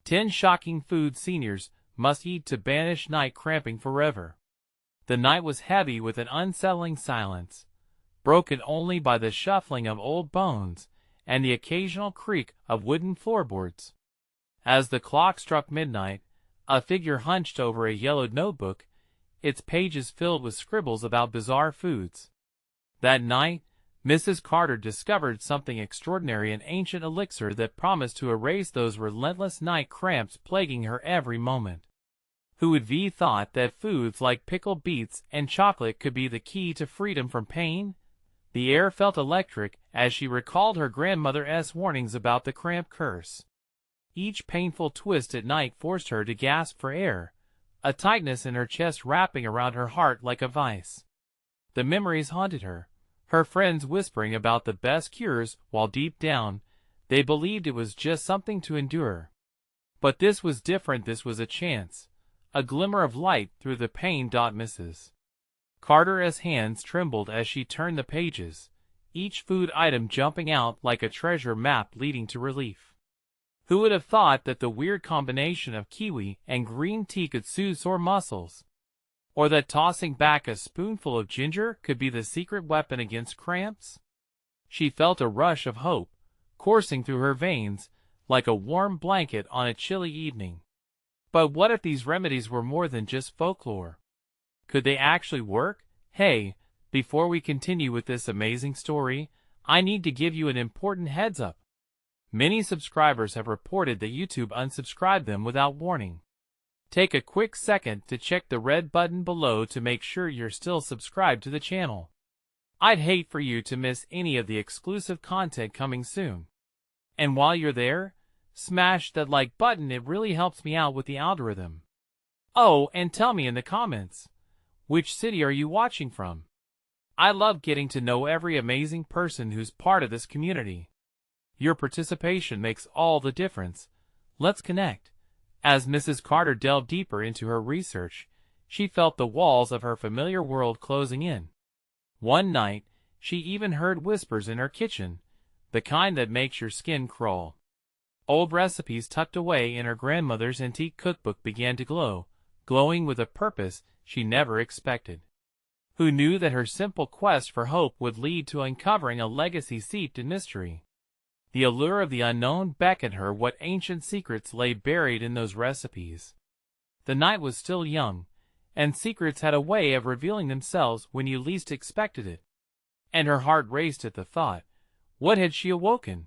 10 shocking foods seniors must eat to banish night cramping forever. The night was heavy with an unsettling silence, broken only by the shuffling of old bones and the occasional creak of wooden floorboards. As the clock struck midnight, a figure hunched over a yellowed notebook, its pages filled with scribbles about bizarre foods. That night, Mrs. Carter discovered something extraordinary, an ancient elixir that promised to erase those relentless night cramps plaguing her every moment. Who would have thought that foods like pickled beets and chocolate could be the key to freedom from pain? The air felt electric as she recalled her grandmother's warnings about the cramp curse. Each painful twist at night forced her to gasp for air, a tightness in her chest wrapping around her heart like a vice. The memories haunted her, her friends whispering about the best cures while deep down, they believed it was just something to endure. But this was different. This was a chance, a glimmer of light through the pain. Mrs. Carter's hands trembled as she turned the pages, each food item jumping out like a treasure map leading to relief. Who would have thought that the weird combination of kiwi and green tea could soothe sore muscles? Or that tossing back a spoonful of ginger could be the secret weapon against cramps? She felt a rush of hope coursing through her veins like a warm blanket on a chilly evening. But what if these remedies were more than just folklore? Could they actually work? Hey, before we continue with this amazing story, I need to give you an important heads up. Many subscribers have reported that YouTube unsubscribed them without warning. Take a quick second to check the red button below to make sure you're still subscribed to the channel. I'd hate for you to miss any of the exclusive content coming soon. And while you're there, smash that like button, it really helps me out with the algorithm. Oh, and tell me in the comments, which city are you watching from? I love getting to know every amazing person who's part of this community. Your participation makes all the difference. Let's connect. As Mrs. Carter delved deeper into her research, she felt the walls of her familiar world closing in. One night, she even heard whispers in her kitchen, the kind that makes your skin crawl. Old recipes tucked away in her grandmother's antique cookbook began to glow, glowing with a purpose she never expected. Who knew that her simple quest for hope would lead to uncovering a legacy steeped in mystery? The allure of the unknown beckoned her. What ancient secrets lay buried in those recipes? The night was still young, and secrets had a way of revealing themselves when you least expected it. And her heart raced at the thought. What had she awoken?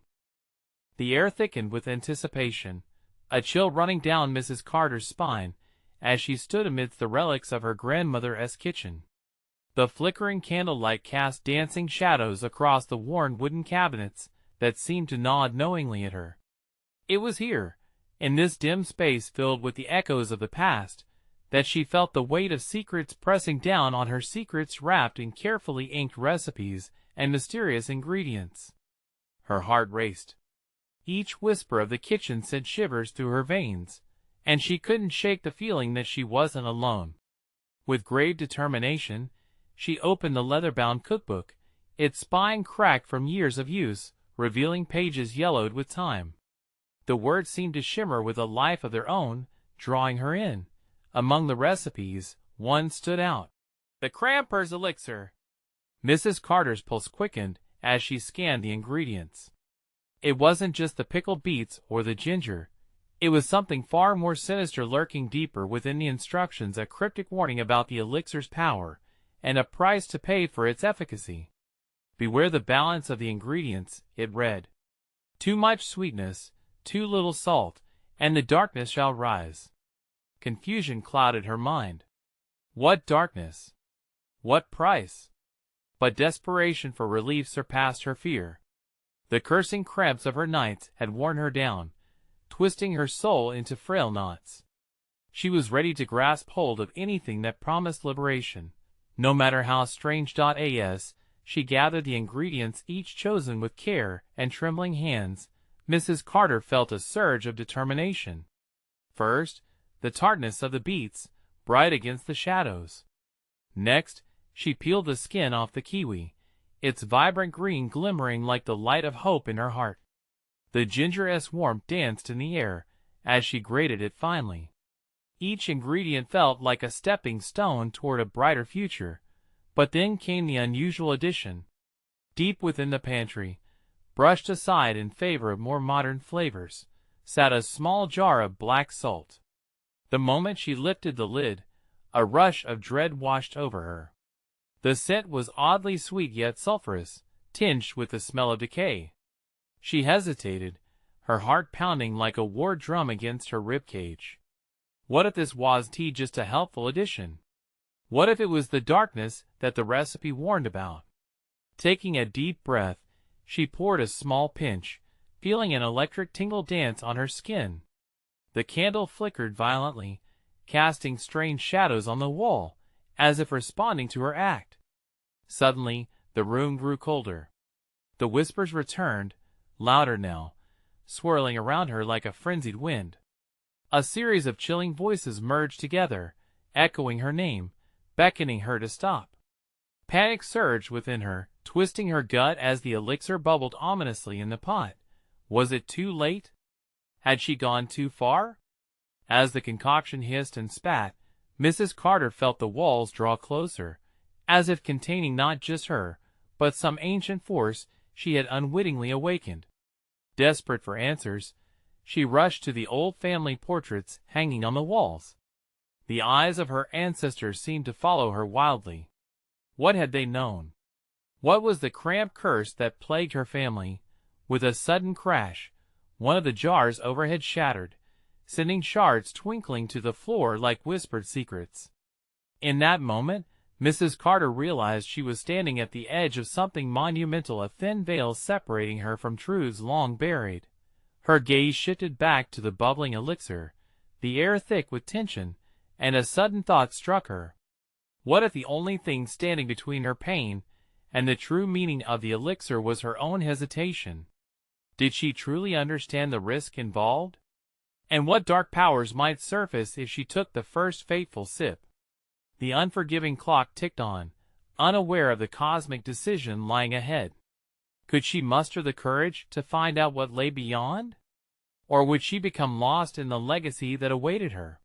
The air thickened with anticipation, a chill running down Mrs. Carter's spine as she stood amidst the relics of her grandmother's kitchen. The flickering candlelight cast dancing shadows across the worn wooden cabinets that seemed to nod knowingly at her. It was here, in this dim space filled with the echoes of the past, that she felt the weight of secrets pressing down on her, secrets wrapped in carefully inked recipes and mysterious ingredients. Her heart raced. Each whisper of the kitchen sent shivers through her veins, and she couldn't shake the feeling that she wasn't alone. With grave determination, she opened the leather-bound cookbook, its spine cracked from years of use, revealing pages yellowed with time. The words seemed to shimmer with a life of their own, drawing her in. Among the recipes, one stood out. The Krampers Elixir. Mrs. Carter's pulse quickened as she scanned the ingredients. It wasn't just the pickled beets or the ginger. It was something far more sinister lurking deeper within the instructions, a cryptic warning about the elixir's power, and a price to pay for its efficacy. Beware the balance of the ingredients, it read. Too much sweetness, too little salt, and the darkness shall rise. Confusion clouded her mind. What darkness? What price? But desperation for relief surpassed her fear. The cursing cramps of her nights had worn her down, twisting her soul into frail knots. She was ready to grasp hold of anything that promised liberation, no matter how strange. As she gathered the ingredients, each chosen with care and trembling hands, Mrs. Carter felt a surge of determination. First, the tartness of the beets, bright against the shadows. Next, she peeled the skin off the kiwi, its vibrant green glimmering like the light of hope in her heart. The ginger's warmth danced in the air, as she grated it finely. Each ingredient felt like a stepping stone toward a brighter future, but then came the unusual addition. Deep within the pantry, brushed aside in favor of more modern flavors, sat a small jar of black salt. The moment she lifted the lid, a rush of dread washed over her. The scent was oddly sweet yet sulphurous, tinged with the smell of decay. She hesitated, her heart pounding like a war drum against her ribcage. What if this wasn't just a helpful addition? What if it was the darkness that the recipe warned about? Taking a deep breath, she poured a small pinch, feeling an electric tingle dance on her skin. The candle flickered violently, casting strange shadows on the wall, as if responding to her act. Suddenly, the room grew colder. The whispers returned, louder now, swirling around her like a frenzied wind. A series of chilling voices merged together, echoing her name, beckoning her to stop. Panic surged within her, twisting her gut as the elixir bubbled ominously in the pot. Was it too late? Had she gone too far? As the concoction hissed and spat, Mrs. Carter felt the walls draw closer, as if containing not just her, but some ancient force she had unwittingly awakened. Desperate for answers, she rushed to the old family portraits hanging on the walls. The eyes of her ancestors seemed to follow her wildly. What had they known? What was the cramp curse that plagued her family? With a sudden crash, one of the jars overhead shattered, sending shards twinkling to the floor like whispered secrets. In that moment, Mrs. Carter realized she was standing at the edge of something monumental, a thin veil separating her from truths long buried. Her gaze shifted back to the bubbling elixir, the air thick with tension, and a sudden thought struck her. What if the only thing standing between her pain and the true meaning of the elixir was her own hesitation? Did she truly understand the risk involved? And what dark powers might surface if she took the first fateful sip? The unforgiving clock ticked on, unaware of the cosmic decision lying ahead. Could she muster the courage to find out what lay beyond? Or would she become lost in the legacy that awaited her?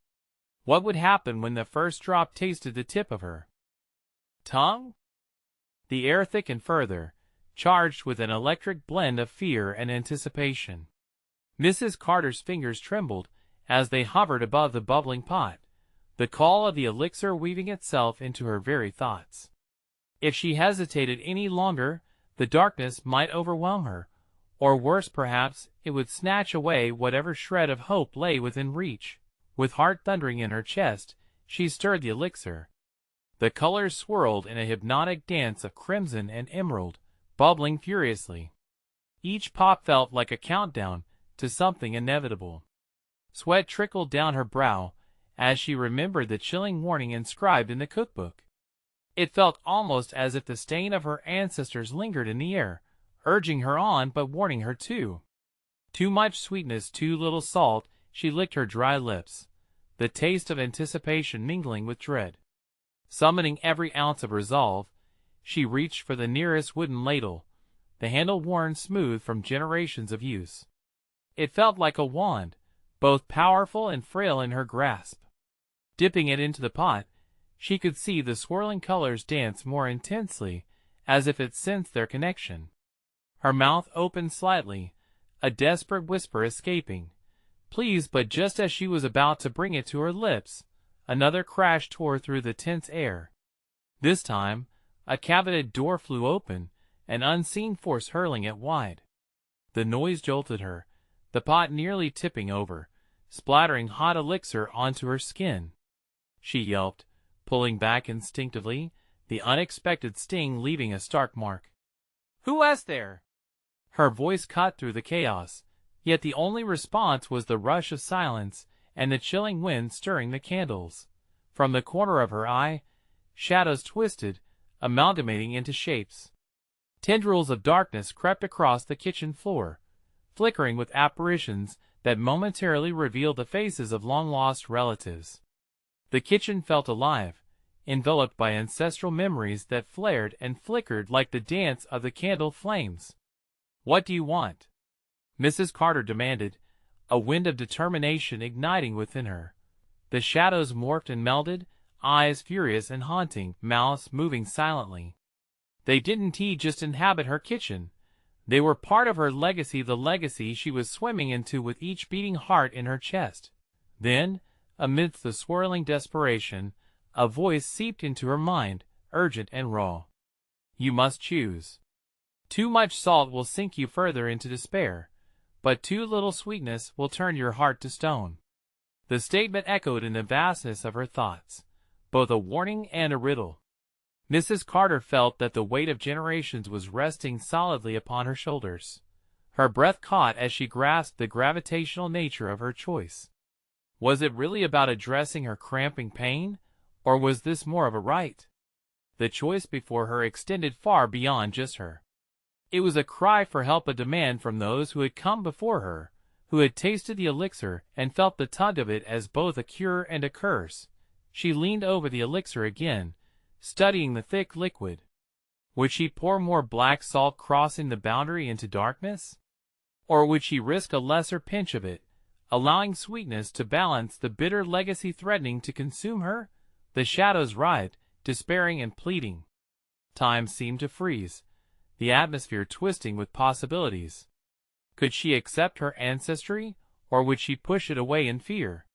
What would happen when the first drop tasted the tip of her tongue? The air thickened further, charged with an electric blend of fear and anticipation. Mrs. Carter's fingers trembled as they hovered above the bubbling pot, the call of the elixir weaving itself into her very thoughts. If she hesitated any longer, the darkness might overwhelm her, or worse perhaps, it would snatch away whatever shred of hope lay within reach. With heart thundering in her chest, she stirred the elixir. The colors swirled in a hypnotic dance of crimson and emerald, bubbling furiously. Each pop felt like a countdown to something inevitable. Sweat trickled down her brow as she remembered the chilling warning inscribed in the cookbook. It felt almost as if the stain of her ancestors lingered in the air, urging her on but warning her too. Too much sweetness, too little salt. She licked her dry lips, the taste of anticipation mingling with dread. Summoning every ounce of resolve, she reached for the nearest wooden ladle, the handle worn smooth from generations of use. It felt like a wand, both powerful and frail in her grasp. Dipping it into the pot, she could see the swirling colors dance more intensely, as if it sensed their connection. Her mouth opened slightly, a desperate whisper escaping, "Please," but just as she was about to bring it to her lips, another crash tore through the tense air. This time, a cabinet door flew open, an unseen force hurling it wide. The noise jolted her, the pot nearly tipping over, splattering hot elixir onto her skin. She yelped, pulling back instinctively, the unexpected sting leaving a stark mark. "Who is there?" Her voice cut through the chaos, yet the only response was the rush of silence and the chilling wind stirring the candles. From the corner of her eye, shadows twisted, amalgamating into shapes. Tendrils of darkness crept across the kitchen floor, flickering with apparitions that momentarily revealed the faces of long-lost relatives. The kitchen felt alive, enveloped by ancestral memories that flared and flickered like the dance of the candle flames. "What do you want?" Mrs. Carter demanded, a wind of determination igniting within her. The shadows morphed and melded, eyes furious and haunting, mouths moving silently. They didn't just inhabit her kitchen. They were part of her legacy, the legacy she was swimming into with each beating heart in her chest. Then, amidst the swirling desperation, a voice seeped into her mind, urgent and raw. You must choose. Too much salt will sink you further into despair, but too little sweetness will turn your heart to stone. The statement echoed in the vastness of her thoughts, both a warning and a riddle. Mrs. Carter felt that the weight of generations was resting solidly upon her shoulders. Her breath caught as she grasped the gravitational nature of her choice. Was it really about addressing her cramping pain, or was this more of a rite? The choice before her extended far beyond just her. It was a cry for help, a demand from those who had come before her, who had tasted the elixir and felt the tug of it as both a cure and a curse. She leaned over the elixir again, studying the thick liquid. Would she pour more black salt, crossing the boundary into darkness? Or would she risk a lesser pinch of it, allowing sweetness to balance the bitter legacy threatening to consume her? The shadows writhed, despairing and pleading. Time seemed to freeze, the atmosphere twisting with possibilities. Could she accept her ancestry, or would she push it away in fear?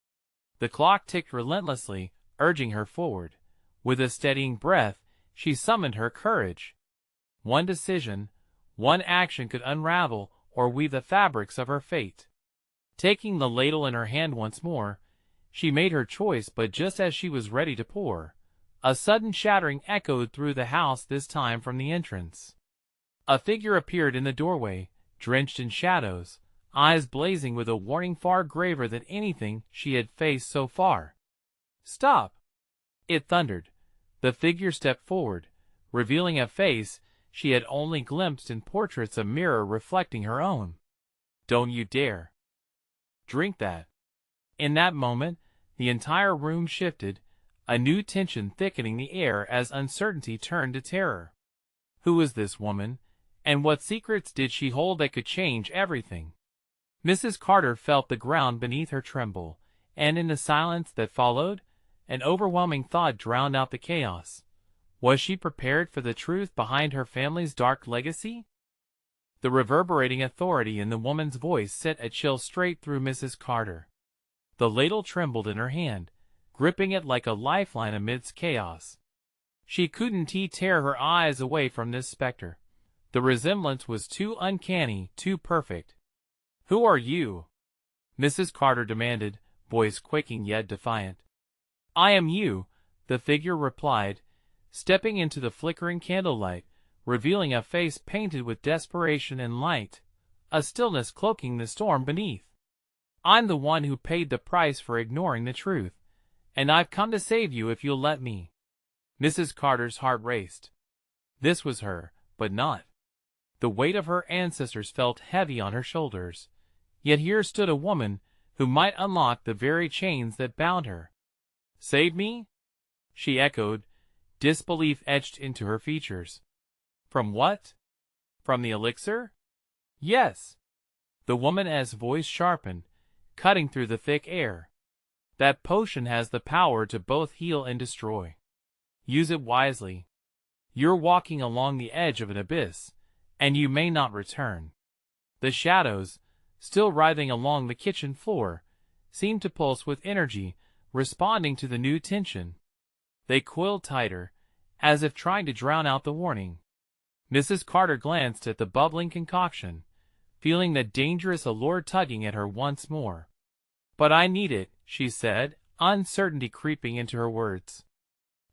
The clock ticked relentlessly, urging her forward. With a steadying breath, she summoned her courage. One decision, one action could unravel or weave the fabrics of her fate. Taking the ladle in her hand once more, she made her choice, but just as she was ready to pour, a sudden shattering echoed through the house, this time from the entrance. A figure appeared in the doorway, drenched in shadows, eyes blazing with a warning far graver than anything she had faced so far. "Stop!" it thundered. The figure stepped forward, revealing a face she had only glimpsed in portraits, a mirror reflecting her own. "Don't you dare drink that!" In that moment, the entire room shifted, a new tension thickening the air as uncertainty turned to terror. Who was this woman, and what secrets did she hold that could change everything? Mrs. Carter felt the ground beneath her tremble, and in the silence that followed, an overwhelming thought drowned out the chaos. Was she prepared for the truth behind her family's dark legacy? The reverberating authority in the woman's voice sent a chill straight through Mrs. Carter. The ladle trembled in her hand, gripping it like a lifeline amidst chaos. She couldn't tear her eyes away from this specter. The resemblance was too uncanny, too perfect. "Who are you?" Mrs. Carter demanded, voice quaking yet defiant. "I am you," the figure replied, stepping into the flickering candlelight, revealing a face painted with desperation and light, a stillness cloaking the storm beneath. "I'm the one who paid the price for ignoring the truth, and I've come to save you if you'll let me." Mrs. Carter's heart raced. This was her, but not. The weight of her ancestors felt heavy on her shoulders, yet here stood a woman who might unlock the very chains that bound her. "Save me?" she echoed, disbelief etched into her features. "From what? From the elixir?" "Yes." The woman's voice sharpened, cutting through the thick air. "That potion has the power to both heal and destroy. Use it wisely. You're walking along the edge of an abyss, and you may not return." The shadows, still writhing along the kitchen floor, seemed to pulse with energy, responding to the new tension. They coiled tighter, as if trying to drown out the warning. Mrs. Carter glanced at the bubbling concoction, feeling the dangerous allure tugging at her once more. "But I need it," she said, uncertainty creeping into her words.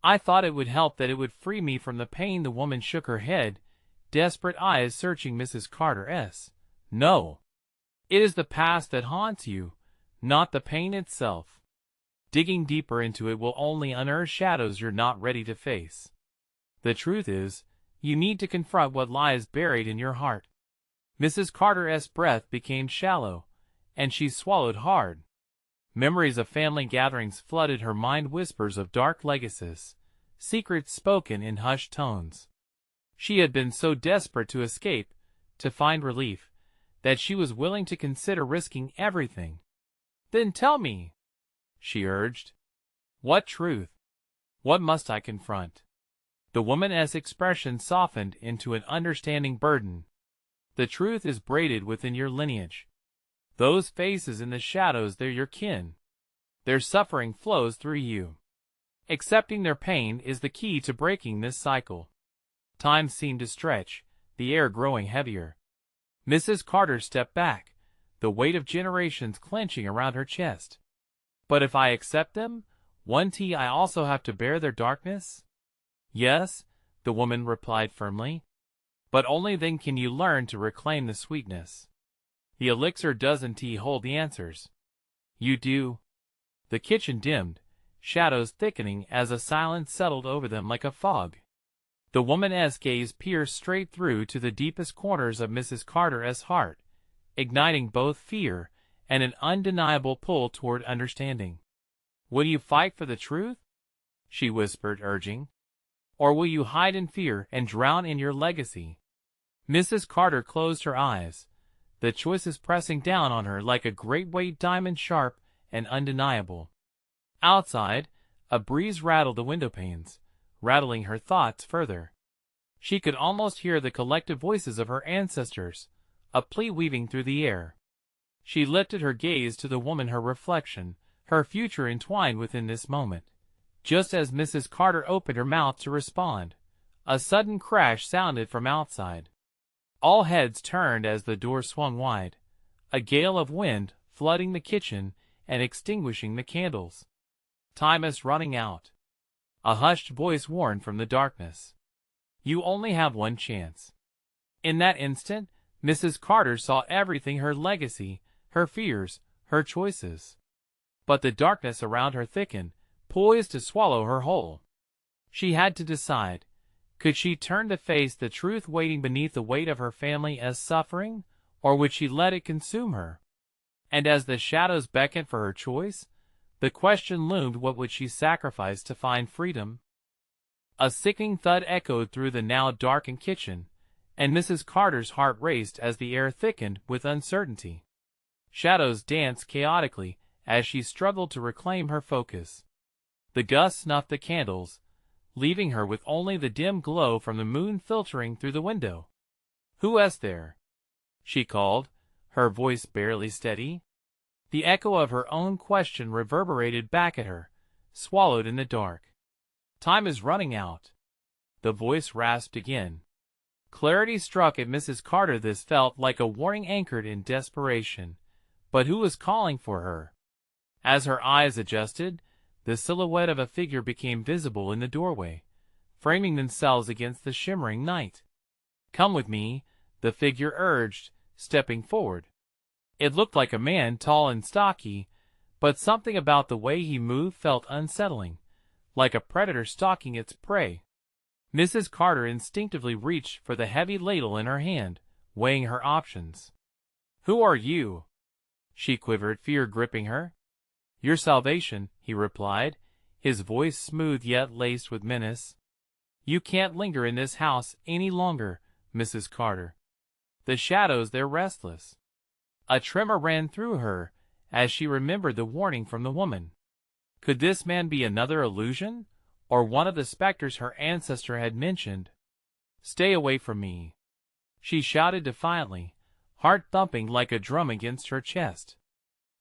"I thought it would help, that it would free me from the pain." The woman shook her head, desperate eyes searching Mrs. Carter's. "No. It is the past that haunts you, not the pain itself. Digging deeper into it will only unearth shadows you're not ready to face. The truth is, you need to confront what lies buried in your heart." Mrs. Carter's breath became shallow, and she swallowed hard. Memories of family gatherings flooded her mind, whispers of dark legacies, secrets spoken in hushed tones. She had been so desperate to escape, to find relief, that she was willing to consider risking everything. "Then tell me," she urged. "What truth? What must I confront?" The woman's expression softened into an understanding burden. "The truth is braided within your lineage. Those faces in the shadows, they're your kin. Their suffering flows through you. Accepting their pain is the key to breaking this cycle." Time seemed to stretch, the air growing heavier. Mrs. Carter stepped back, the weight of generations clenching around her chest. "But if I accept them, won't I also have to bear their darkness?" "Yes," the woman replied firmly. "But only then can you learn to reclaim the sweetness. The elixir doesn't hold the answers. You do." The kitchen dimmed, shadows thickening as a silence settled over them like a fog. The woman's gaze pierced straight through to the deepest corners of Mrs. Carter's heart, igniting both fear and an undeniable pull toward understanding. "Will you fight for the truth?" she whispered, urging. "Or will you hide in fear and drown in your legacy?" Mrs. Carter closed her eyes, the choices pressing down on her like a great weight, diamond sharp and undeniable. Outside, a breeze rattled the window panes, rattling her thoughts further. She could almost hear the collective voices of her ancestors, a plea weaving through the air. She lifted her gaze to the woman, her reflection, her future entwined within this moment. Just as Mrs. Carter opened her mouth to respond, a sudden crash sounded from outside. All heads turned as the door swung wide, a gale of wind flooding the kitchen and extinguishing the candles. "Time is running out," a hushed voice warned from the darkness. "You only have one chance." In that instant, Mrs. Carter saw everything: her legacy, her fears, her choices. But the darkness around her thickened, poised to swallow her whole. She had to decide. Could she turn to face the truth waiting beneath the weight of her family's suffering, or would she let it consume her? And as the shadows beckoned for her choice, the question loomed: what would she sacrifice to find freedom? A sickening thud echoed through the now darkened kitchen, and Mrs. Carter's heart raced as the air thickened with uncertainty. Shadows danced chaotically as she struggled to reclaim her focus. The gust snuffed the candles, leaving her with only the dim glow from the moon filtering through the window. "Who is there?" she called, her voice barely steady. The echo of her own question reverberated back at her, swallowed in the dark. "Time is running out," the voice rasped again. Clarity struck at Mrs. Carter. This felt like a warning anchored in desperation. But who was calling for her? As her eyes adjusted, the silhouette of a figure became visible in the doorway, framing themselves against the shimmering night. "Come with me," the figure urged, stepping forward. It looked like a man, tall and stocky, but something about the way he moved felt unsettling, like a predator stalking its prey. Mrs. Carter instinctively reached for the heavy ladle in her hand, weighing her options. "Who are you?" she quivered, fear gripping her. "Your salvation," he replied, his voice smooth yet laced with menace. "You can't linger in this house any longer, Mrs. Carter. The shadows, they're restless." A tremor ran through her as she remembered the warning from the woman. Could this man be another illusion, or one of the specters her ancestor had mentioned? "Stay away from me," she shouted defiantly, heart thumping like a drum against her chest.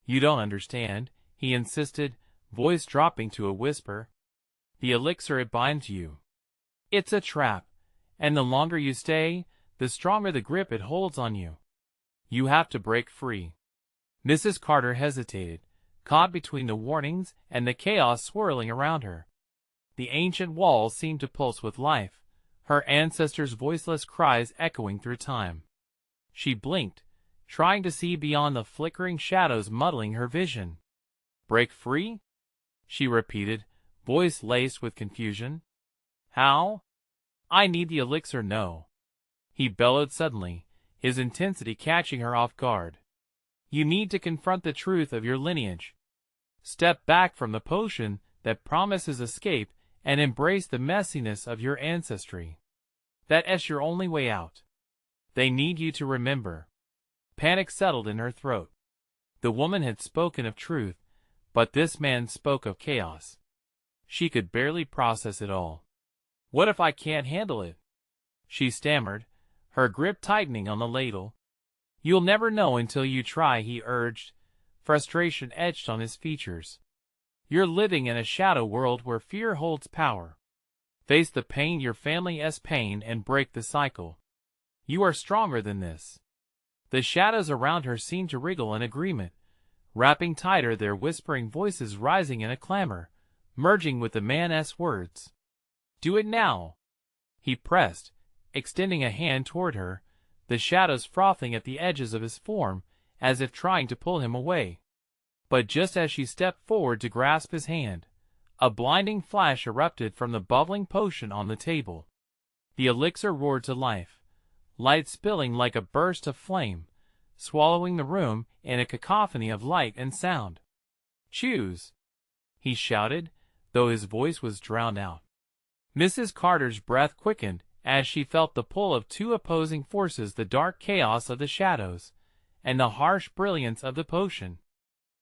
"You don't understand," he insisted, voice dropping to a whisper. "The elixir, it binds you. It's a trap, and the longer you stay, the stronger the grip it holds on you. You have to break free." Mrs. Carter hesitated, caught between the warnings and the chaos swirling around her. The ancient walls seemed to pulse with life, her ancestors' voiceless cries echoing through time. She blinked, trying to see beyond the flickering shadows muddling her vision. "Break free?" she repeated, voice laced with confusion. "How? I need the elixir." "No," he bellowed suddenly, his intensity catching her off guard. "You need to confront the truth of your lineage. Step back from the potion that promises escape and embrace the messiness of your ancestry. That's your only way out. They need you to remember." Panic settled in her throat. The woman had spoken of truth, but this man spoke of chaos. She could barely process it all. "What if I can't handle it?" she stammered, her grip tightening on the ladle. "You'll never know until you try," he urged, frustration etched on his features. "You're living in a shadow world where fear holds power. Face the pain, your family's pain, and break the cycle. You are stronger than this." The shadows around her seemed to wriggle in agreement, wrapping tighter, their whispering voices rising in a clamor, merging with the man's words. "Do it now," he pressed, extending a hand toward her, the shadows frothing at the edges of his form, as if trying to pull him away. But just as she stepped forward to grasp his hand, a blinding flash erupted from the bubbling potion on the table. The elixir roared to life, light spilling like a burst of flame, swallowing the room in a cacophony of light and sound. "Choose," he shouted, though his voice was drowned out. Mrs. Carter's breath quickened as she felt the pull of two opposing forces, the dark chaos of the shadows and the harsh brilliance of the potion.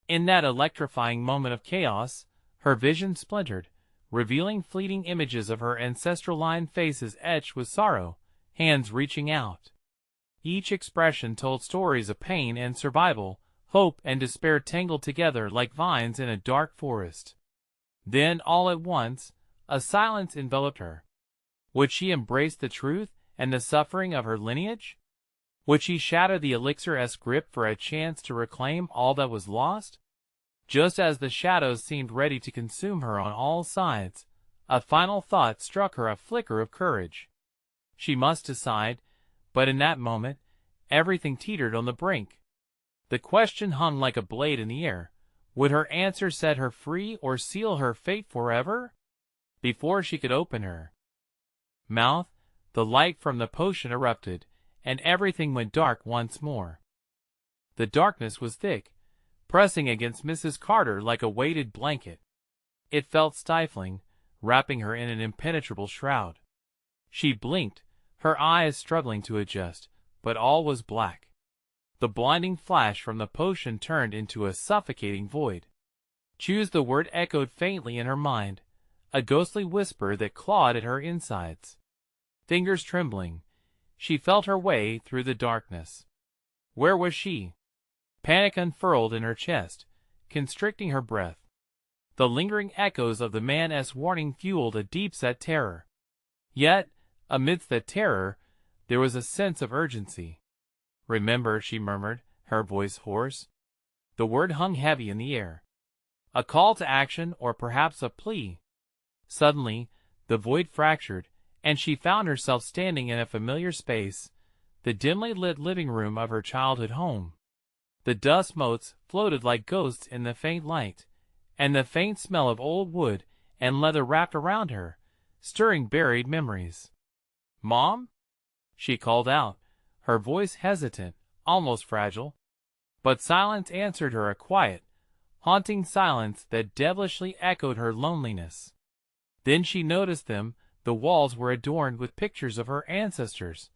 In that electrifying moment of chaos, her vision splintered, revealing fleeting images of her ancestral line, faces etched with sorrow, hands reaching out. Each expression told stories of pain and survival, hope and despair tangled together like vines in a dark forest. Then, all at once, a silence enveloped her. Would she embrace the truth and the suffering of her lineage? Would she shatter the elixir's grip for a chance to reclaim all that was lost? Just as the shadows seemed ready to consume her on all sides, a final thought struck her, a flicker of courage. She must decide, but in that moment, everything teetered on the brink. The question hung like a blade in the air. Would her answer set her free or seal her fate forever? Before she could open her mouth, the light from the potion erupted, and everything went dark once more. The darkness was thick, pressing against Mrs. Carter like a weighted blanket. It felt stifling, wrapping her in an impenetrable shroud. She blinked, her eyes struggling to adjust, but all was black. The blinding flash from the potion turned into a suffocating void. "Choose," the word echoed faintly in her mind, a ghostly whisper that clawed at her insides. Fingers trembling, she felt her way through the darkness. Where was she? Panic unfurled in her chest, constricting her breath. The lingering echoes of the man's warning fueled a deep-set terror. Yet, amidst that terror, there was a sense of urgency. "Remember," she murmured, her voice hoarse. The word hung heavy in the air. A call to action, or perhaps a plea. Suddenly, the void fractured, and she found herself standing in a familiar space, the dimly lit living room of her childhood home. The dust motes floated like ghosts in the faint light, and the faint smell of old wood and leather wrapped around her, stirring buried memories. "Mom?" she called out, her voice hesitant, almost fragile. But silence answered her, a quiet, haunting silence that devilishly echoed her loneliness. Then she noticed them. The walls were adorned with pictures of her ancestors,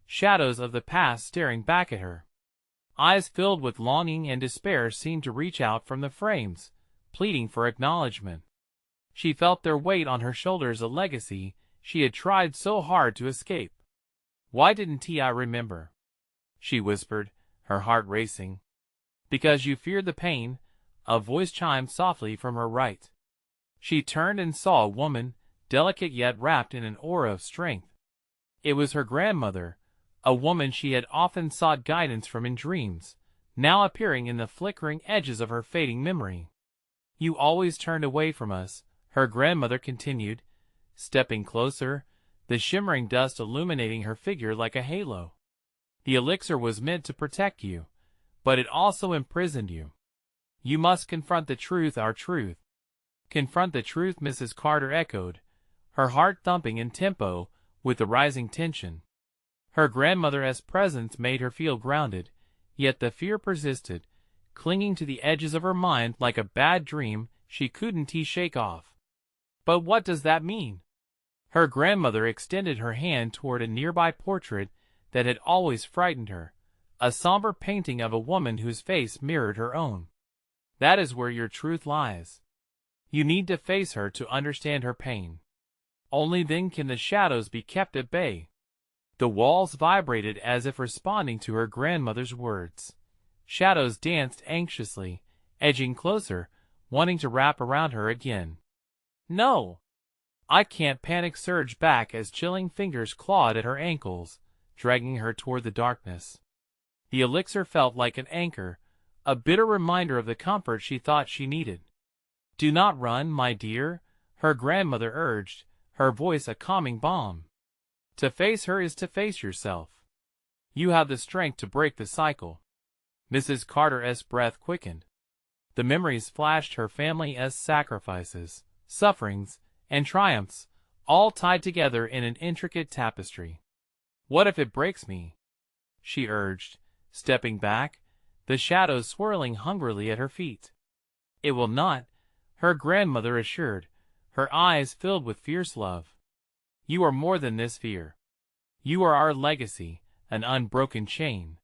shadows of the past staring back at her. Eyes filled with longing and despair seemed to reach out from the frames, pleading for acknowledgement. She felt their weight on her shoulders, a legacy she had tried so hard to escape. "Why didn't I remember?" she whispered, her heart racing. "Because you feared the pain," a voice chimed softly from her right. She turned and saw a woman, delicate yet wrapped in an aura of strength. It was her grandmother, a woman she had often sought guidance from in dreams, now appearing in the flickering edges of her fading memory. "You always turned away from us," her grandmother continued, stepping closer, the shimmering dust illuminating her figure like a halo. "The elixir was meant to protect you, but it also imprisoned you. You must confront the truth, our truth." "Confront the truth," Mrs. Carter echoed, her heart thumping in tempo with the rising tension. Her grandmother's presence made her feel grounded, yet the fear persisted, clinging to the edges of her mind like a bad dream she couldn't shake off. "But what does that mean?" Her grandmother extended her hand toward a nearby portrait that had always frightened her, a somber painting of a woman whose face mirrored her own. That is where your truth lies. You need to face her to understand her pain. Only then can the shadows be kept at bay. The walls vibrated as if responding to her grandmother's words. Shadows danced anxiously, edging closer, wanting to wrap around her again. No! I can't. Panic surged back as chilling fingers clawed at her ankles, dragging her toward the darkness. The elixir felt like an anchor, a bitter reminder of the comfort she thought she needed. Do not run, my dear, her grandmother urged, her voice a calming balm. To face her is to face yourself. You have the strength to break the cycle. Mrs. Carter's breath quickened. The memories flashed her family's sacrifices, sufferings, and triumphs, all tied together in an intricate tapestry. What if it breaks me? She urged, stepping back, the shadows swirling hungrily at her feet. It will not, her grandmother assured, her eyes filled with fierce love. You are more than this fear. You are our legacy, an unbroken chain.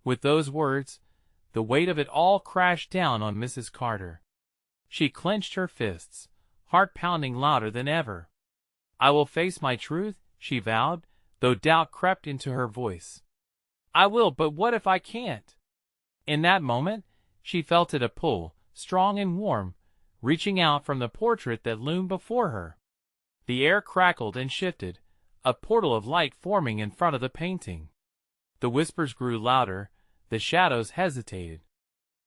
With those words, the weight of it all crashed down on Mrs. Carter. She clenched her fists, heart pounding louder than ever. I will face my truth, she vowed, though doubt crept into her voice. I will, but what if I can't? In that moment, she felt it a pull, strong and warm, reaching out from the portrait that loomed before her. The air crackled and shifted, a portal of light forming in front of the painting. The whispers grew louder, the shadows hesitated.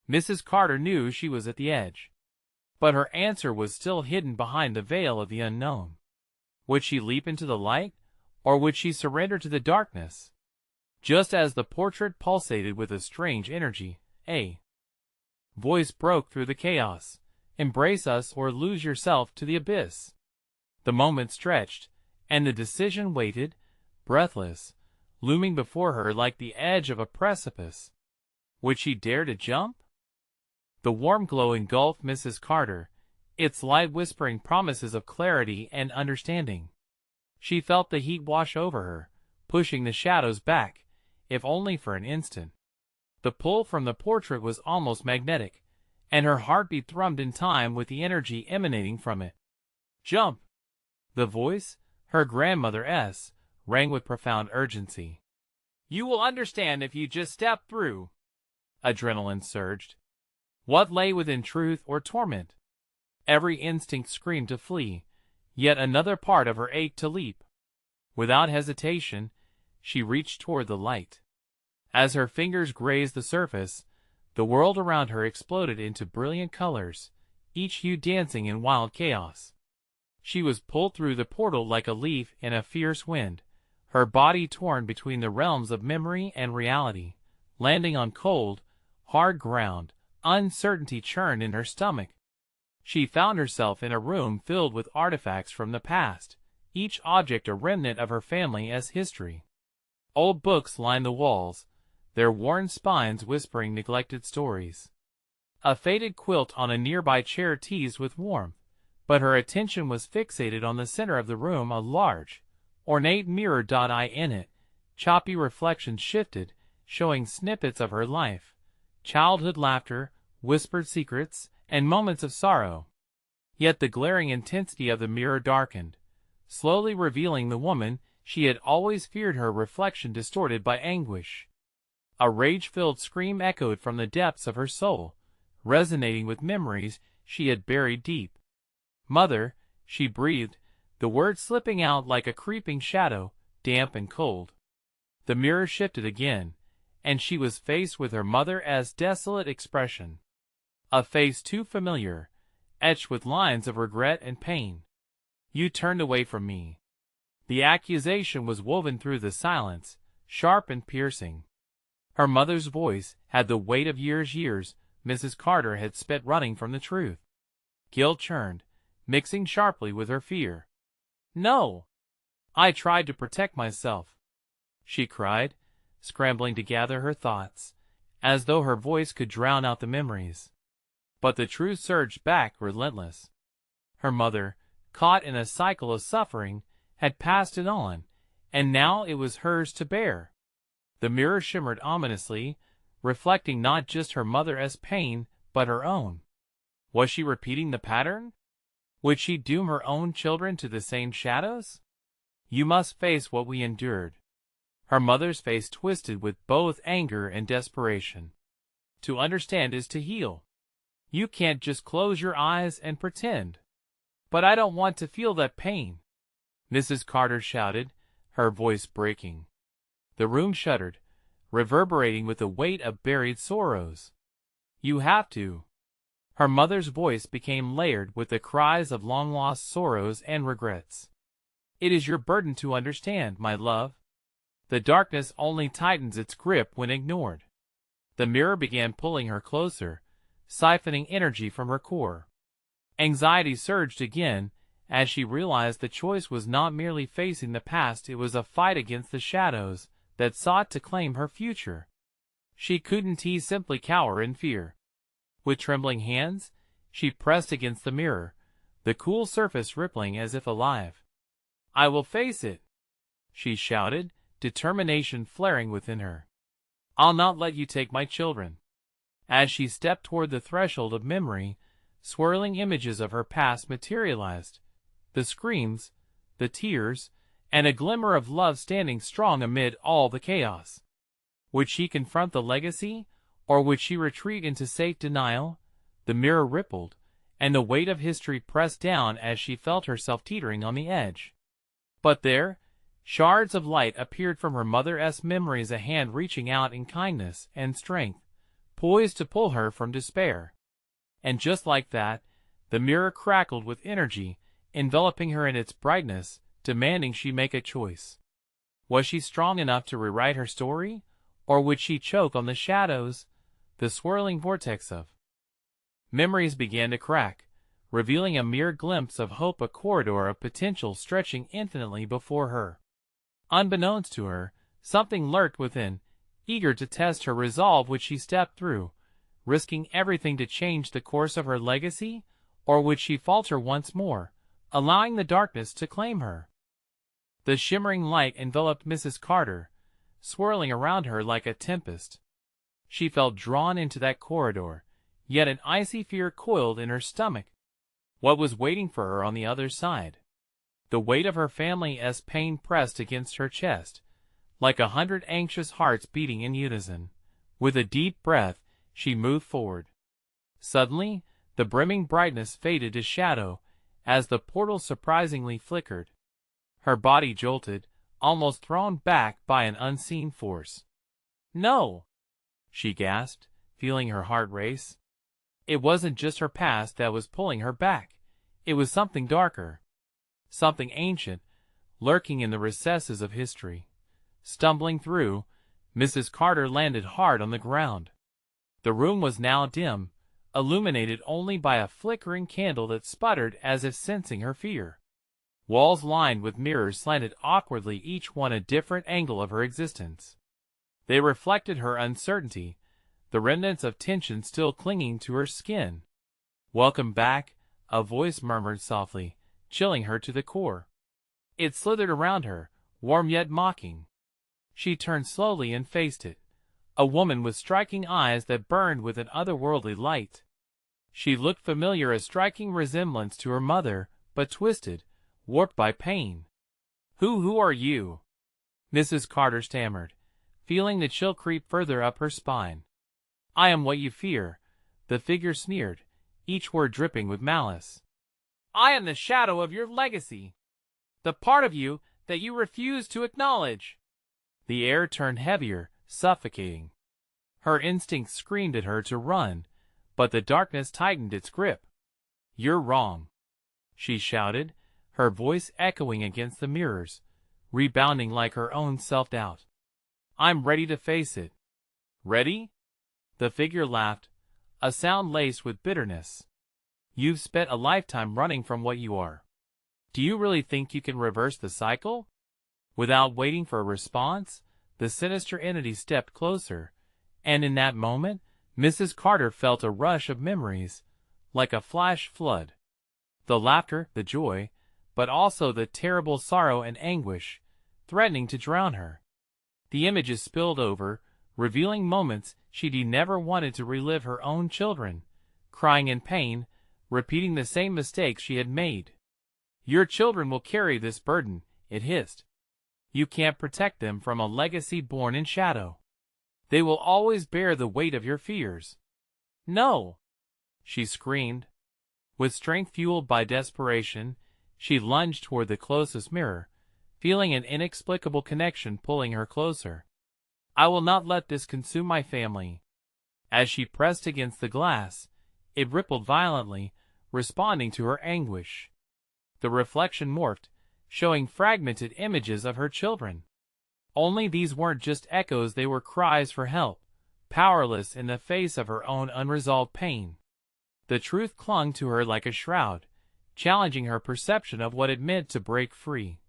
Mrs. Carter knew she was at the edge. But her answer was still hidden behind the veil of the unknown. Would she leap into the light, or would she surrender to the darkness? Just as the portrait pulsated with a strange energy, a voice broke through the chaos. Embrace us or lose yourself to the abyss. The moment stretched, and the decision waited, breathless, looming before her like the edge of a precipice. Would she dare to jump? The warm glow engulfed Mrs. Carter, its light whispering promises of clarity and understanding. She felt the heat wash over her, pushing the shadows back, if only for an instant. The pull from the portrait was almost magnetic, and her heartbeat thrummed in time with the energy emanating from it. Jump! The voice, her grandmother's, rang with profound urgency. You will understand if you just step through. Adrenaline surged. What lay within truth or torment? Every instinct screamed to flee, yet another part of her ached to leap. Without hesitation, she reached toward the light. As her fingers grazed the surface, the world around her exploded into brilliant colors, each hue dancing in wild chaos. She was pulled through the portal like a leaf in a fierce wind, her body torn between the realms of memory and reality, landing on cold, hard ground. Uncertainty churned in her stomach. She found herself in a room filled with artifacts from the past, each object a remnant of her family's history. Old books lined the walls, their worn spines whispering neglected stories. A faded quilt on a nearby chair teased with warmth, but her attention was fixated on the center of the room, a large, ornate mirror. In it, choppy reflections shifted, showing snippets of her life, childhood laughter, whispered secrets, and moments of sorrow. Yet the glaring intensity of the mirror darkened, slowly revealing the woman she had always feared, her reflection distorted by anguish. A rage-filled scream echoed from the depths of her soul, resonating with memories she had buried deep. Mother, she breathed, the word slipping out like a creeping shadow, damp and cold. The mirror shifted again, and she was faced with her mother's desolate expression. A face too familiar, etched with lines of regret and pain. You turned away from me. The accusation was woven through the silence, sharp and piercing. Her mother's voice had the weight of years Mrs. Carter had spent running from the truth. Guilt churned, mixing sharply with her fear. No! I tried to protect myself, she cried, scrambling to gather her thoughts, as though her voice could drown out the memories. But the truth surged back relentless. Her mother, caught in a cycle of suffering, had passed it on, and now it was hers to bear. The mirror shimmered ominously, reflecting not just her mother's pain, but her own. Was she repeating the pattern? Would she doom her own children to the same shadows? You must face what we endured. Her mother's face twisted with both anger and desperation. To understand is to heal. You can't just close your eyes and pretend. But I don't want to feel that pain, Mrs. Carter shouted, her voice breaking. The room shuddered, reverberating with the weight of buried sorrows. You have to. Her mother's voice became layered with the cries of long-lost sorrows and regrets. It is your burden to understand, my love. The darkness only tightens its grip when ignored. The mirror began pulling her closer, siphoning energy from her core. Anxiety surged again as she realized the choice was not merely facing the past, it was a fight against the shadows that sought to claim her future. She couldn't simply cower in fear. With trembling hands, she pressed against the mirror, the cool surface rippling as if alive. I will face it, she shouted, determination flaring within her. I'll not let you take my children. As she stepped toward the threshold of memory, swirling images of her past materialized. The screams, the tears, and a glimmer of love standing strong amid all the chaos. Would she confront the legacy, or would she retreat into safe denial? The mirror rippled, and the weight of history pressed down as she felt herself teetering on the edge. But there, shards of light appeared from her mother's memories, a hand reaching out in kindness and strength, poised to pull her from despair. And just like that, the mirror crackled with energy, enveloping her in its brightness, demanding she make a choice. Was she strong enough to rewrite her story, or would she choke on the shadows, the swirling vortex of memories began to crack, revealing a mere glimpse of hope, a corridor of potential stretching infinitely before her. Unbeknownst to her, something lurked within, eager to test her resolve. Would she step through, risking everything to change the course of her legacy, or would she falter once more, allowing the darkness to claim her? The shimmering light enveloped Mrs. Carter, swirling around her like a tempest. She felt drawn into that corridor, yet an icy fear coiled in her stomach. What was waiting for her on the other side? The weight of her family's pain pressed against her chest, like 100 anxious hearts beating in unison. With a deep breath, she moved forward. Suddenly, the brimming brightness faded to shadow, as the portal surprisingly flickered. Her body jolted, almost thrown back by an unseen force. No! She gasped, feeling her heart race. It wasn't just her past that was pulling her back. It was something darker. Something ancient, lurking in the recesses of history. Stumbling through, Mrs. Carter landed hard on the ground. The room was now dim, illuminated only by a flickering candle that sputtered as if sensing her fear. Walls lined with mirrors slanted awkwardly, each one a different angle of her existence. They reflected her uncertainty, the remnants of tension still clinging to her skin. Welcome back, a voice murmured softly, chilling her to the core. It slithered around her, warm yet mocking. She turned slowly and faced it. A woman with striking eyes that burned with an otherworldly light. She looked familiar, a striking resemblance to her mother, but twisted, warped by pain. Who are you? Mrs. Carter stammered, feeling the chill creep further up her spine. I am what you fear, the figure sneered, each word dripping with malice. I am the shadow of your legacy, the part of you that you refuse to acknowledge. The air turned heavier, suffocating. Her instincts screamed at her to run, but the darkness tightened its grip. You're wrong, she shouted, her voice echoing against the mirrors, rebounding like her own self-doubt. I'm ready to face it. Ready? The figure laughed, a sound laced with bitterness. You've spent a lifetime running from what you are. Do you really think you can reverse the cycle? Without waiting for a response, the sinister entity stepped closer, and in that moment, Mrs. Carter felt a rush of memories, like a flash flood. The laughter, the joy, but also the terrible sorrow and anguish, threatening to drown her. The images spilled over, revealing moments she'd never wanted to relive: her own children, crying in pain, repeating the same mistakes she had made. "Your children will carry this burden," it hissed. "You can't protect them from a legacy born in shadow. They will always bear the weight of your fears." "No!" she screamed. With strength fueled by desperation, she lunged toward the closest mirror, feeling an inexplicable connection pulling her closer. "I will not let this consume my family." As she pressed against the glass, it rippled violently, responding to her anguish. The reflection morphed, showing fragmented images of her children. Only these weren't just echoes, they were cries for help, powerless in the face of her own unresolved pain. The truth clung to her like a shroud, challenging her perception of what it meant to break free.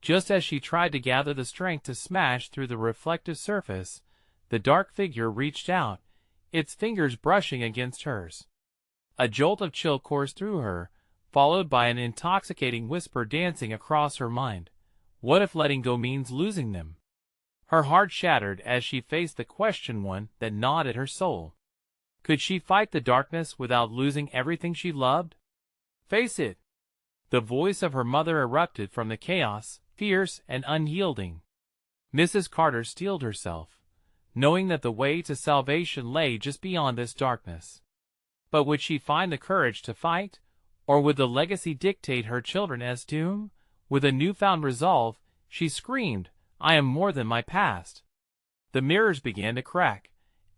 Just as she tried to gather the strength to smash through the reflective surface, the dark figure reached out, its fingers brushing against hers. A jolt of chill coursed through her, followed by an intoxicating whisper dancing across her mind. What if letting go means losing them? Her heart shattered as she faced the question, one that gnawed at her soul. Could she fight the darkness without losing everything she loved? "Face it!" The voice of her mother erupted from the chaos, fierce and unyielding. Mrs. Carter steeled herself, knowing that the way to salvation lay just beyond this darkness. But would she find the courage to fight? Or would the legacy dictate her children as doom? With a newfound resolve, she screamed, "I am more than my past." The mirrors began to crack,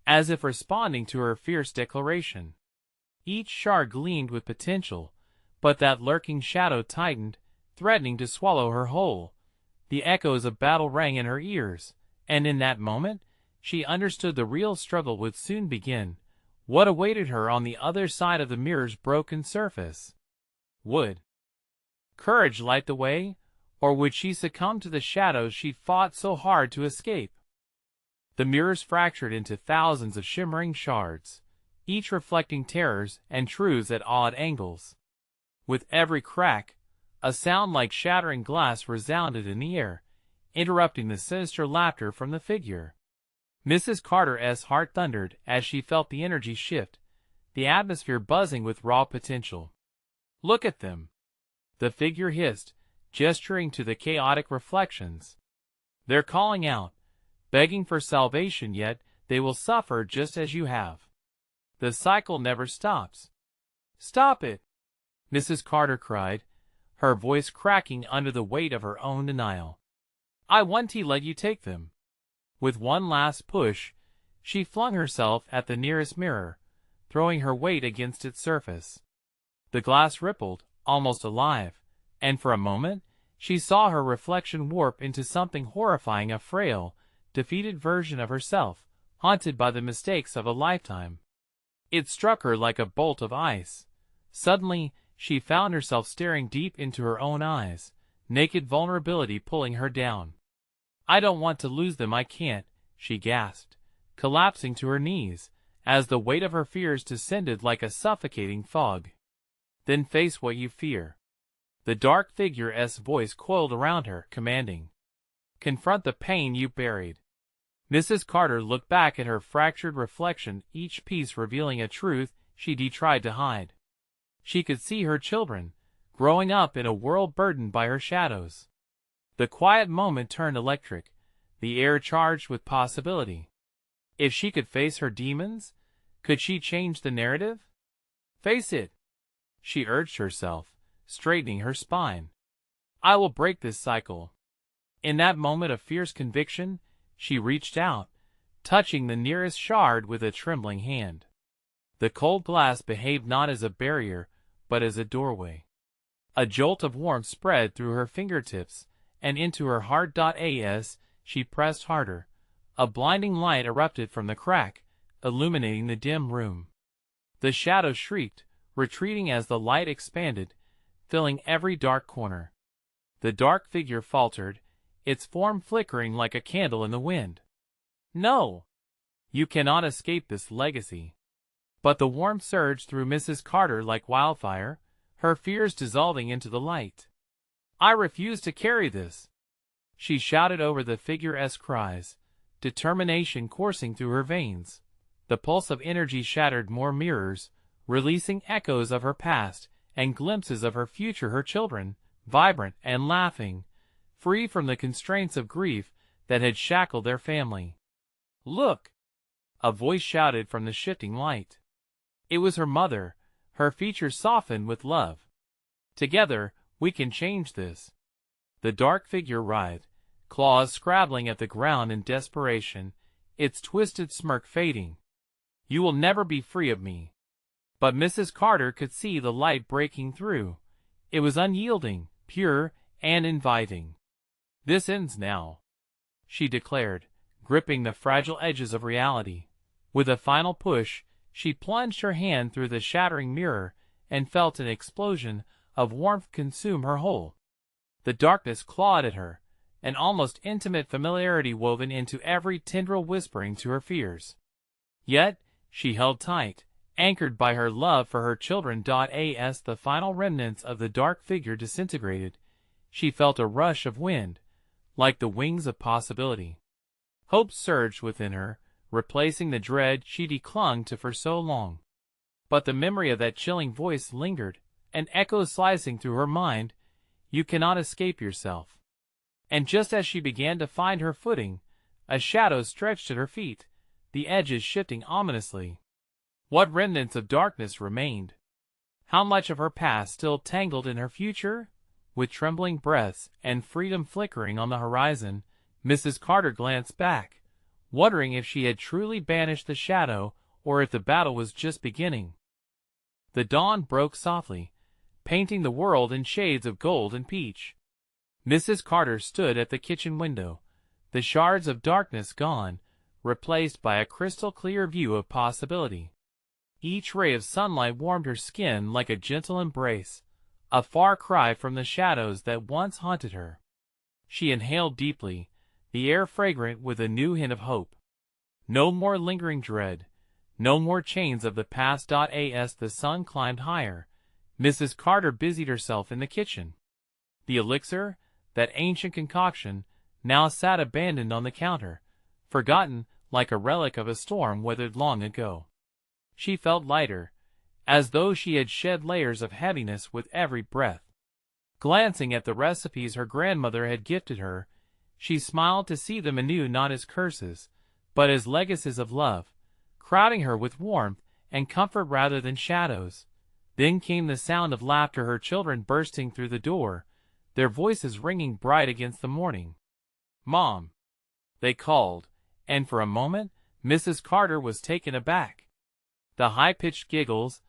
as if responding to her fierce declaration. Each shard gleamed with potential, but that lurking shadow tightened, threatening to swallow her whole. The echoes of battle rang in her ears, and in that moment, she understood the real struggle would soon begin. What awaited her on the other side of the mirror's broken surface? Would courage light the way, or would she succumb to the shadows she'd fought so hard to escape? The mirrors fractured into thousands of shimmering shards, each reflecting terrors and truths at odd angles. With every crack, a sound like shattering glass resounded in the air, interrupting the sinister laughter from the figure. Mrs. Carter's heart thundered as she felt the energy shift, the atmosphere buzzing with raw potential. "Look at them!" the figure hissed, gesturing to the chaotic reflections. "They're calling out, begging for salvation, yet they will suffer just as you have. The cycle never stops." "Stop it!" Mrs. Carter cried, her voice cracking under the weight of her own denial. "I want to let you take them." With one last push, she flung herself at the nearest mirror, throwing her weight against its surface. The glass rippled, almost alive, and for a moment, she saw her reflection warp into something horrifying, a frail, defeated version of herself, haunted by the mistakes of a lifetime. It struck her like a bolt of ice. Suddenly, she found herself staring deep into her own eyes, naked vulnerability pulling her down. "I don't want to lose them, I can't," she gasped, collapsing to her knees, as the weight of her fears descended like a suffocating fog. "Then face what you fear." The dark figure's voice coiled around her, commanding. "Confront the pain you buried." Mrs. Carter looked back at her fractured reflection, each piece revealing a truth she'd tried to hide. She could see her children, growing up in a world burdened by her shadows. The quiet moment turned electric, the air charged with possibility. If she could face her demons, could she change the narrative? "Face it," she urged herself, straightening her spine. "I will break this cycle." In that moment of fierce conviction, she reached out, touching the nearest shard with a trembling hand. The cold glass behaved not as a barrier, but as a doorway. A jolt of warmth spread through her fingertips and into her heart. As she pressed harder, a blinding light erupted from the crack, illuminating the dim room. The shadows shrieked, retreating as the light expanded, filling every dark corner. The dark figure faltered, its form flickering like a candle in the wind. "No! You cannot escape this legacy." But the warmth surged through Mrs. Carter like wildfire, her fears dissolving into the light. "I refuse to carry this," she shouted over the figure's cries, determination coursing through her veins. The pulse of energy shattered more mirrors, releasing echoes of her past and glimpses of her future, her children, vibrant and laughing, free from the constraints of grief that had shackled their family. "Look!" a voice shouted from the shifting light. It was her mother, her features softened with love. "Together, we can change this." The dark figure writhed, claws scrabbling at the ground in desperation, its twisted smirk fading. "You will never be free of me." But Mrs. Carter could see the light breaking through. It was unyielding, pure, and inviting. "This ends now," she declared, gripping the fragile edges of reality. With a final push, she plunged her hand through the shattering mirror and felt an explosion of warmth consume her whole. The darkness clawed at her, an almost intimate familiarity woven into every tendril whispering to her fears. Yet, she held tight, anchored by her love for her children. As the final remnants of the dark figure disintegrated, she felt a rush of wind, like the wings of possibility. Hope surged within her, replacing the dread she'd clung to for so long. But the memory of that chilling voice lingered, an echo slicing through her mind. "You cannot escape yourself." And just as she began to find her footing, a shadow stretched at her feet, the edges shifting ominously. What remnants of darkness remained? How much of her past still tangled in her future? With trembling breaths and freedom flickering on the horizon, Mrs. Carter glanced back, wondering if she had truly banished the shadow or if the battle was just beginning. The dawn broke softly, painting the world in shades of gold and peach. Mrs. Carter stood at the kitchen window, the shards of darkness gone, replaced by a crystal-clear view of possibility. Each ray of sunlight warmed her skin like a gentle embrace, a far cry from the shadows that once haunted her. She inhaled deeply, the air fragrant with a new hint of hope. No more lingering dread, no more chains of the past. As the sun climbed higher, Mrs. Carter busied herself in the kitchen. The elixir, that ancient concoction, now sat abandoned on the counter, forgotten like a relic of a storm weathered long ago. She felt lighter, as though she had shed layers of heaviness with every breath. Glancing at the recipes her grandmother had gifted her, she smiled to see them anew, not as curses, but as legacies of love, crowding her with warmth and comfort rather than shadows. Then came the sound of laughter, her children bursting through the door, their voices ringing bright against the morning. "Mom!" they called, and for a moment Mrs. Carter was taken aback. The high-pitched giggles,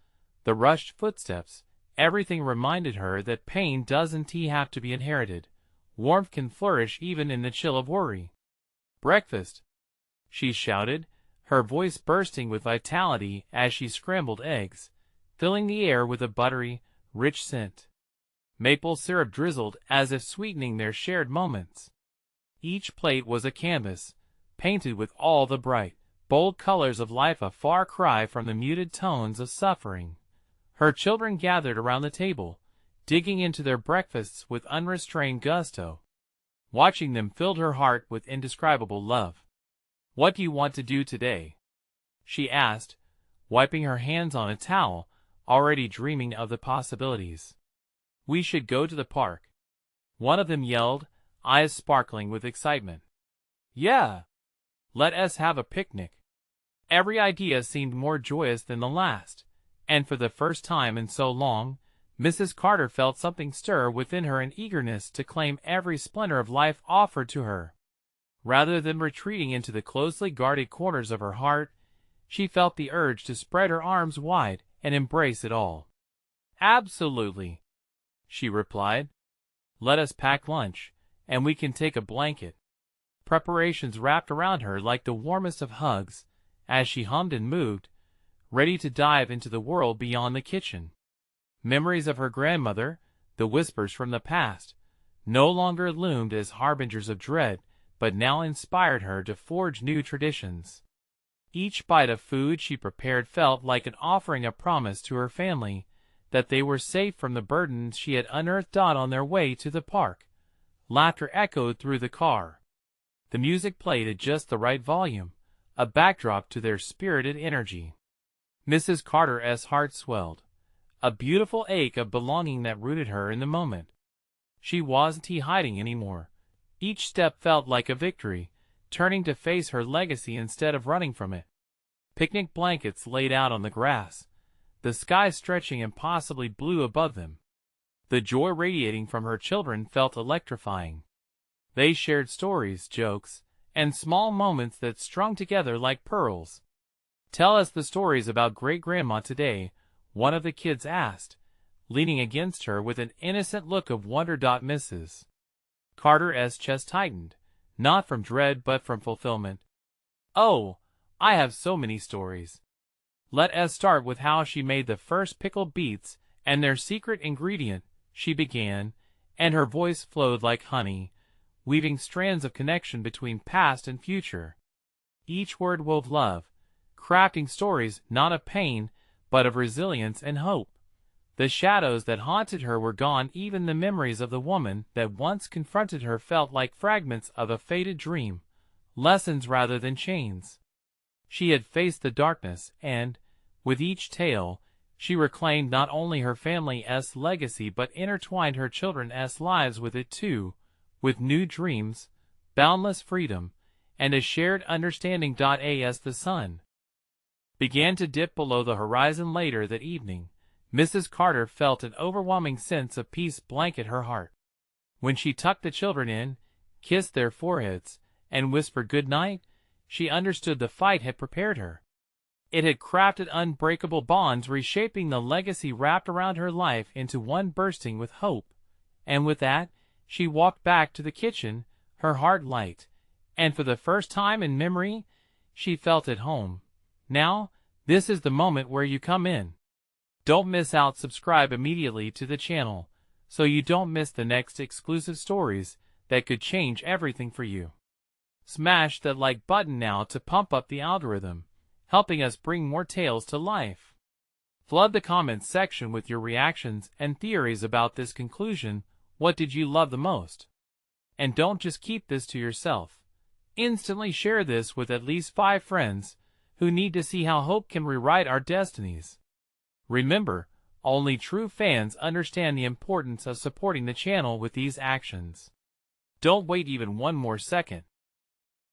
the rushed footsteps, everything reminded her that pain doesn't have to be inherited. Warmth can flourish even in the chill of worry. "Breakfast!" she shouted, her voice bursting with vitality as she scrambled eggs, filling the air with a buttery, rich scent. Maple syrup drizzled as if sweetening their shared moments. Each plate was a canvas, painted with all the bright, bold colors of life, a far cry from the muted tones of suffering. Her children gathered around the table, digging into their breakfasts with unrestrained gusto. Watching them filled her heart with indescribable love. "What do you want to do today?" she asked, wiping her hands on a towel, already dreaming of the possibilities. "We should go to the park," one of them yelled, eyes sparkling with excitement. "Yeah! Let us have a picnic." Every idea seemed more joyous than the last, and for the first time in so long, Mrs. Carter felt something stir within her, an eagerness to claim every splendor of life offered to her. Rather than retreating into the closely guarded corners of her heart, she felt the urge to spread her arms wide and embrace it all. "Absolutely," she replied. "Let us pack lunch, and we can take a blanket." Preparations wrapped around her like the warmest of hugs, as she hummed and moved, ready to dive into the world beyond the kitchen. Memories of her grandmother, the whispers from the past, no longer loomed as harbingers of dread, but now inspired her to forge new traditions. Each bite of food she prepared felt like an offering, a promise to her family that they were safe from the burdens she had unearthed on their way to the park. Laughter echoed through the car. The music played at just the right volume, a backdrop to their spirited energy. Mrs. Carter's heart swelled, a beautiful ache of belonging that rooted her in the moment. She wasn't hiding anymore. Each step felt like a victory, turning to face her legacy instead of running from it. Picnic blankets laid out on the grass, the sky stretching impossibly blue above them. The joy radiating from her children felt electrifying. They shared stories, jokes, and small moments that strung together like pearls. "Tell us the stories about Great-Grandma today," one of the kids asked, leaning against her with an innocent look of wonder. Mrs. Carter's chest tightened, not from dread but from fulfillment. "Oh, I have so many stories. Let us start with how she made the first pickled beets and their secret ingredient," she began, and her voice flowed like honey, weaving strands of connection between past and future. Each word wove love, crafting stories not of pain, but of resilience and hope. The shadows that haunted her were gone, even the memories of the woman that once confronted her felt like fragments of a faded dream, lessons rather than chains. She had faced the darkness, and, with each tale, she reclaimed not only her family's legacy but intertwined her children's lives with it too, with new dreams, boundless freedom, and a shared understanding. As the sun began to dip below the horizon later that evening, Mrs. Carter felt an overwhelming sense of peace blanket her heart. When she tucked the children in, kissed their foreheads, and whispered good night, she understood the fight had prepared her. It had crafted unbreakable bonds, reshaping the legacy wrapped around her life into one bursting with hope. And with that, she walked back to the kitchen, her heart light, and for the first time in memory, she felt at home. Now, this is the moment where you come in. Don't miss out. Subscribe immediately to the channel, so you don't miss the next exclusive stories that could change everything for you. Smash that like button now to pump up the algorithm, helping us bring more tales to life. Flood the comments section with your reactions and theories about this conclusion. What did you love the most? And don't just keep this to yourself. Instantly share this with at least 5 friends who need to see how hope can rewrite our destinies. Remember, only true fans understand the importance of supporting the channel with these actions. Don't wait even one more second.